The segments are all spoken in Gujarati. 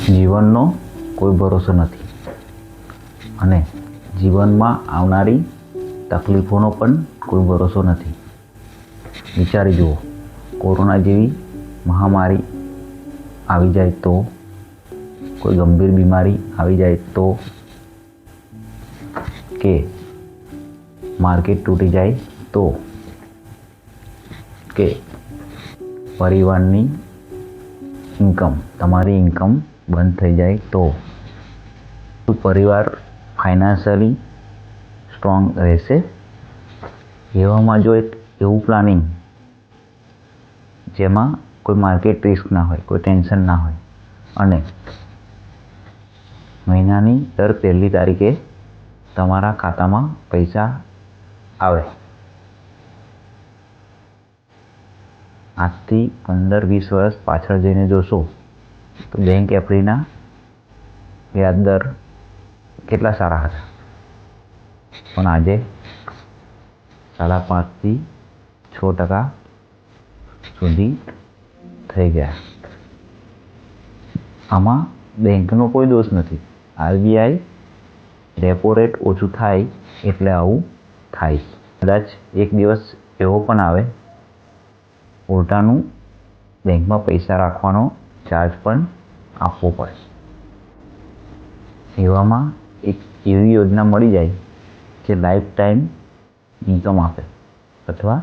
જીવનનો કોઈ ભરોસો નથી અને જીવનમાં આવનારી તકલીફોનો પણ કોઈ ભરોસો નથી. વિચારી જુઓ, કોરોના જેવી મહામારી આવી જાય તો, કોઈ ગંભીર બીમારી આવી જાય તો, કે માર્કેટ તૂટી જાય તો, કે પરિવારની તમારી ઇન્કમ બંધ થઈ જાય તો પરિવાર ફાઇનાન્શિયલી સ્ટ્રોંગ રહેશે? એવામાં જો એક એવું પ્લાનિંગ જેમાં કોઈ માર્કેટ રિસ્ક ના હોય, કોઈ ટેન્શન ના હોય અને મહિનાની દર 1લી તારીખે તમારા ખાતામાં પૈસા આવે. આજથી 15-20 વર્ષ પાછળ જઈને જોશો તો બેંક એફડીના વ્યાજ દર કેટલા સારા હતા, પણ આજે 5.5થી 6% સુધી થઈ ગયા. આમાં બેંકનો કોઈ દોષ નથી. આરબીઆઈ રેપો રેટ ઓછું થાય એટલે આવું થાય. કદાચ એક દિવસ એવો પણ આવે ઉલટાનું બેંકમાં પૈસા રાખવાનો ચાર્જ પણ આપવો પડે. એવામાં એક એવી યોજના મળી જાય જે લાઈફ ટાઈમ ઇન્કમ આપે અથવા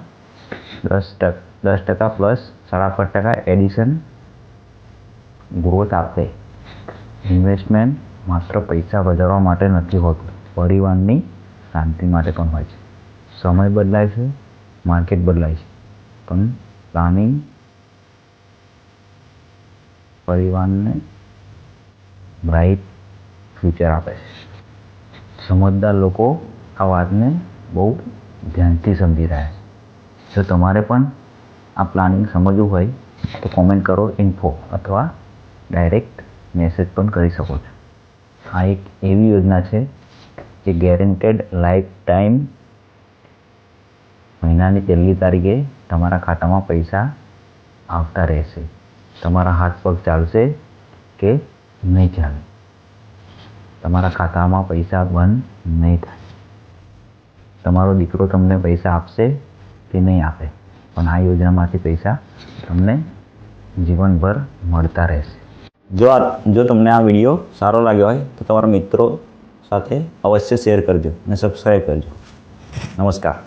10% પ્લસ 5.5% એડિશન ગ્રોથ આપે. ઇન્વેસ્ટમેન્ટ માત્ર પૈસા વધારવા માટે નથી હોતું, પરિવારની શાંતિ માટે પણ હોય છે. સમય બદલાય છે, માર્કેટ બદલાય છે, પણ પ્લાનિંગ પરિવારને બ્રાઇટ ફ્યુચર આપે છે. સમજદાર લોકો આ વાતને બહુ ધ્યાનથી સમજી રહ્યા છે. જો તમારે પણ આ પ્લાનિંગ સમજવું હોય તો કોમેન્ટ કરો info અથવા ડાયરેક્ટ મેસેજ પણ કરી શકો છો. આ એક એવી યોજના છે જે ગેરંટેડ લાઈફ ટાઈમ મહિનાની 1લી તારીખે તમારા ખાતામાં પૈસા આવતા રહેશે. તમારા હાથ પગ ચાલશે કે નહીં ચાલે, તમારા ખાતામાં પૈસા બંધ નહીં થાય. તમારો દીકરો તમને પૈસા આપશે કે નહીં આપે, પણ આ યોજનામાંથી પૈસા તમને જીવનભર મળતા રહેશે. જો તમને આ વિડીયો સારો લાગ્યો હોય તો તમારા મિત્રો સાથે અવશ્ય શેર કરજો અને સબસ્ક્રાઈબ કરજો. નમસ્કાર.